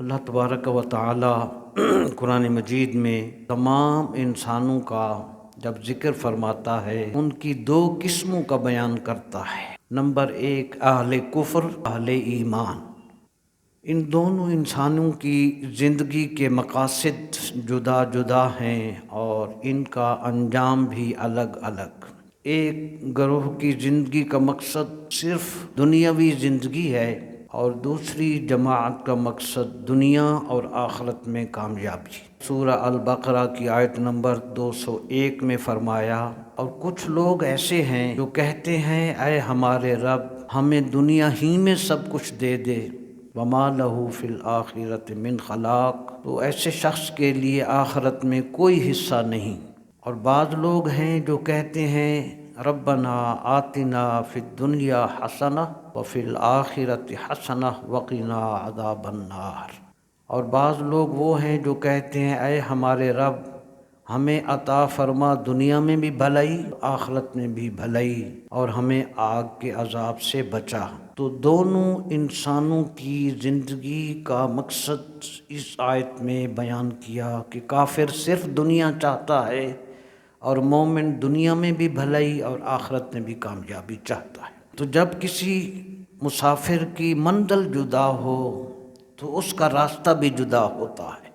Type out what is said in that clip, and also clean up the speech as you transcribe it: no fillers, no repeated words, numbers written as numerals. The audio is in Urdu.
اللہ تبارک و تعالی قرآن مجید میں تمام انسانوں کا جب ذکر فرماتا ہے ان کی دو قسموں کا بیان کرتا ہے۔ نمبر ایک اہل کفر، اہل ایمان۔ ان دونوں انسانوں کی زندگی کے مقاصد جدا جدا ہیں اور ان کا انجام بھی الگ الگ۔ ایک گروہ کی زندگی کا مقصد صرف دنیاوی زندگی ہے اور دوسری جماعت کا مقصد دنیا اور آخرت میں کامیابی۔ سورہ البقرہ کی آیت نمبر 201 میں فرمایا، اور کچھ لوگ ایسے ہیں جو کہتے ہیں اے ہمارے رب ہمیں دنیا ہی میں سب کچھ دے دے، وما لہ فی الآخرۃ من خلاق، تو ایسے شخص کے لیے آخرت میں کوئی حصہ نہیں۔ اور بعض لوگ ہیں جو کہتے ہیں ربنا آتنا فی الدنیا حسنہ وفی الآخرۃ حسنہ وقنا عذاب النار۔ اور بعض لوگ وہ ہیں جو کہتے ہیں اے ہمارے رب ہمیں عطا فرما دنیا میں بھی بھلائی، آخرت میں بھی بھلائی، اور ہمیں آگ کے عذاب سے بچا۔ تو دونوں انسانوں کی زندگی کا مقصد اس آیت میں بیان کیا کہ کافر صرف دنیا چاہتا ہے اور مومن دنیا میں بھی بھلائی اور آخرت میں بھی کامیابی چاہتا ہے۔ تو جب کسی مسافر کی منزل جدا ہو تو اس کا راستہ بھی جدا ہوتا ہے۔